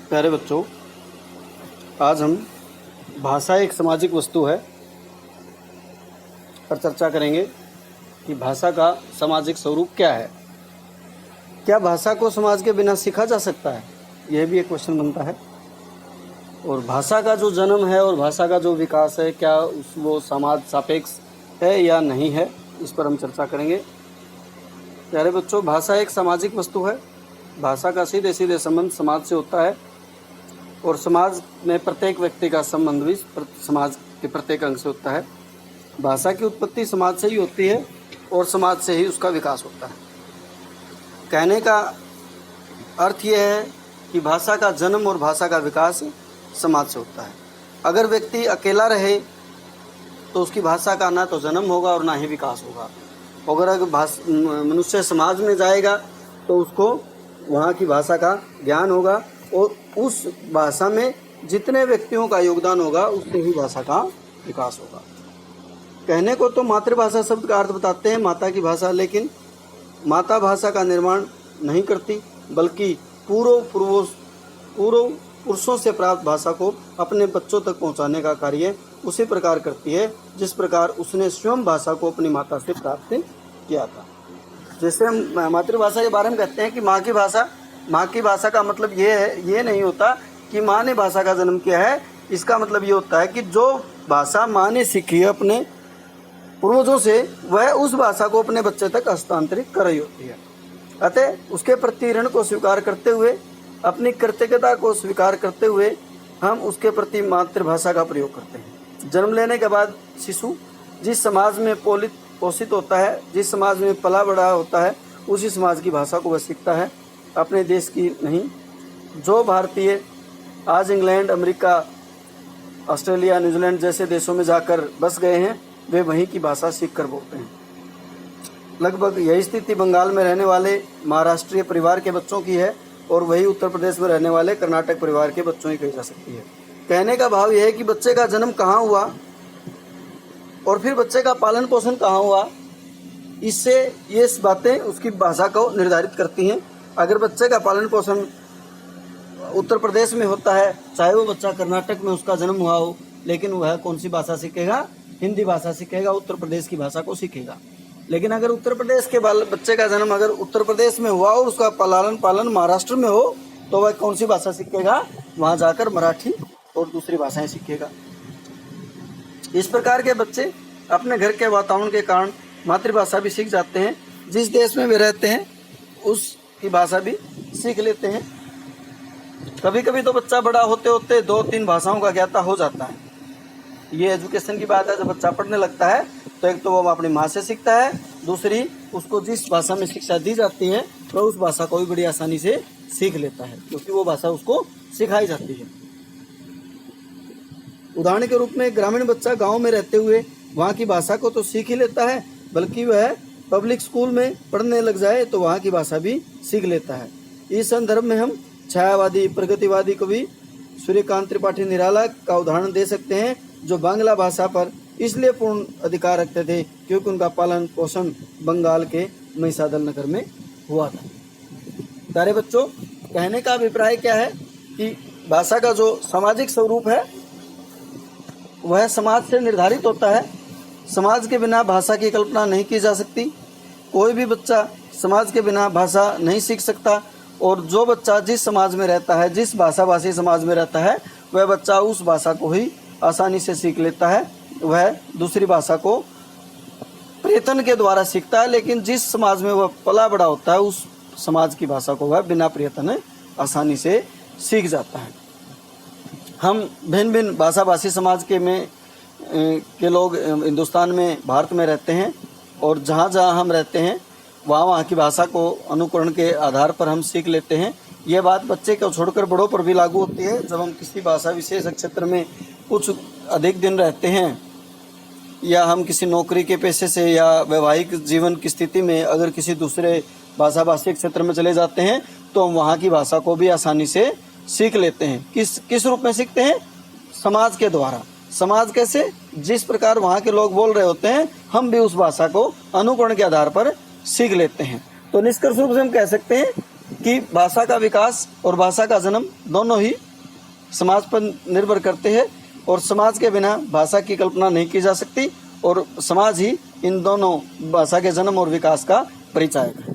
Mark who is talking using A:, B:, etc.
A: प्यारे बच्चों, आज हम भाषा एक सामाजिक वस्तु है पर चर्चा करेंगे कि भाषा का सामाजिक स्वरूप क्या है। क्या भाषा को समाज के बिना सीखा जा सकता है? यह भी एक क्वेश्चन बनता है। और भाषा का जो जन्म है और भाषा का जो विकास है, क्या वो समाज सापेक्ष है या नहीं है, इस पर हम चर्चा करेंगे। प्यारे बच्चों, भाषा एक सामाजिक वस्तु है। भाषा का सीधे सीधे संबंध समाज से होता है और समाज में प्रत्येक व्यक्ति का संबंध भी समाज के प्रत्येक अंग से होता है। भाषा की उत्पत्ति समाज से ही होती है और समाज से ही उसका विकास होता है। कहने का अर्थ यह है कि भाषा का जन्म और भाषा का विकास समाज से होता है। अगर व्यक्ति अकेला रहे तो उसकी भाषा का ना तो जन्म होगा और ना ही विकास होगा। अगर मनुष्य समाज में जाएगा तो उसको वहाँ की भाषा का ज्ञान होगा और उस भाषा में जितने व्यक्तियों का योगदान होगा उससे ही भाषा का विकास होगा। कहने को तो मातृभाषा शब्द का अर्थ बताते हैं माता की भाषा, लेकिन माता भाषा का निर्माण नहीं करती, बल्कि पूर्व पुरुषों से प्राप्त भाषा को अपने बच्चों तक पहुंचाने का कार्य उसी प्रकार करती है जिस प्रकार उसने स्वयं भाषा को अपनी माता से प्राप्त किया था। जैसे हम मातृभाषा के बारे में कहते हैं कि माँ की भाषा का मतलब ये नहीं होता कि माँ ने भाषा का जन्म किया है। इसका मतलब ये होता है कि जो भाषा माँ ने सीखी है अपने पूर्वजों से, वह उस भाषा को अपने बच्चे तक हस्तांतरित कर रही होती है। अतः उसके प्रति ऋण को स्वीकार करते हुए, अपनी कृतज्ञता को स्वीकार करते हुए हम उसके प्रति मातृभाषा का प्रयोग करते हैं। जन्म लेने के बाद शिशु जिस समाज में पोषित होता है, जिस समाज में पला बड़ा होता है, उसी समाज की भाषा को वह सीखता है, अपने देश की नहीं। जो भारतीय आज इंग्लैंड, अमेरिका, ऑस्ट्रेलिया, न्यूजीलैंड जैसे देशों में जाकर बस गए हैं, वे वहीं की भाषा सीख कर बोलते हैं। लगभग यही स्थिति बंगाल में रहने वाले महाराष्ट्रीय परिवार के बच्चों की है और वही उत्तर प्रदेश में रहने वाले कर्नाटक परिवार के बच्चों की कही जा सकती है। कहने का भाव यह है कि बच्चे का जन्म कहाँ हुआ और फिर बच्चे का पालन पोषण कहाँ हुआ, इससे ये बातें उसकी भाषा को निर्धारित करती हैं। अगर बच्चे का पालन पोषण उत्तर प्रदेश में होता है, चाहे वो बच्चा कर्नाटक में उसका जन्म हुआ हो, लेकिन वह कौन सी भाषा सीखेगा? हिंदी भाषा सीखेगा, उत्तर प्रदेश की भाषा को सीखेगा। लेकिन अगर उत्तर प्रदेश के बच्चे का जन्म अगर उत्तर प्रदेश में हुआ और उसका पालन महाराष्ट्र में हो, तो वह कौन सी भाषा सीखेगा? वहाँ जाकर मराठी और दूसरी भाषाएं सीखेगा। इस प्रकार के बच्चे अपने घर के वातावरण के कारण मातृभाषा भी सीख जाते हैं। जिस देश में वे रहते हैं उसकी भाषा भी सीख लेते हैं। कभी कभी तो बच्चा बड़ा होते होते 2-3 भाषाओं का ज्ञाता हो जाता है। ये एजुकेशन की बात है। जब बच्चा पढ़ने लगता है तो एक तो वो अपनी माँ से सीखता है, दूसरी उसको जिस भाषा में शिक्षा दी जाती है वह उस भाषा को भी बड़ी आसानी से सीख लेता है, क्योंकि वो भाषा उसको सिखाई जाती है। उदाहरण के रूप में ग्रामीण बच्चा गांव में रहते हुए वहाँ की भाषा को तो सीख ही लेता है, बल्कि वह पब्लिक स्कूल में पढ़ने लग जाए तो वहाँ की भाषा भी सीख लेता है। इस संदर्भ में हम छायावादी प्रगतिवादी कवि सूर्यकांत त्रिपाठी निराला का उदाहरण दे सकते हैं, जो बांग्ला भाषा पर इसलिए पूर्ण अधिकार रखते थे क्योंकि उनका पालन पोषण बंगाल के महिसादल नगर में हुआ था। प्यारे बच्चों, कहने का अभिप्राय क्या है कि भाषा का जो सामाजिक स्वरूप है वह समाज से निर्धारित होता है। समाज के बिना भाषा की कल्पना नहीं की जा सकती। कोई भी बच्चा समाज के बिना भाषा नहीं सीख सकता और जो बच्चा जिस समाज में रहता है, जिस भाषाभाषी समाज में रहता है, वह बच्चा उस भाषा को ही आसानी से सीख लेता है। वह दूसरी भाषा को प्रयत्न के द्वारा सीखता है, लेकिन जिस समाज में वह पला बड़ा होता है उस समाज की भाषा को वह बिना प्रयत्न आसानी से सीख जाता है। हम भिन्न भिन्न भाषाभाषी समाज के लोग हिंदुस्तान में, भारत में रहते हैं और जहाँ जहाँ हम रहते हैं वहाँ की भाषा को अनुकरण के आधार पर हम सीख लेते हैं। यह बात बच्चे को छोड़कर बड़ों पर भी लागू होती है। जब हम किसी भाषा विशेष क्षेत्र में कुछ अधिक दिन रहते हैं या हम किसी नौकरी के पेशे से या वैवाहिक जीवन की स्थिति में अगर किसी दूसरे भाषाभाषी क्षेत्र में चले जाते हैं तो हम वहाँ की भाषा को भी आसानी से सीख लेते हैं। किस रूप में सीखते हैं? समाज के द्वारा। समाज कैसे? जिस प्रकार वहाँ के लोग बोल रहे होते हैं हम भी उस भाषा को अनुकरण के आधार पर सीख लेते हैं। तो निष्कर्ष रूप से हम कह सकते हैं कि भाषा का विकास और भाषा का जन्म दोनों ही समाज पर निर्भर करते हैं और समाज के बिना भाषा की कल्पना नहीं की जा सकती और समाज ही इन दोनों भाषा के जन्म और विकास का परिचायक है।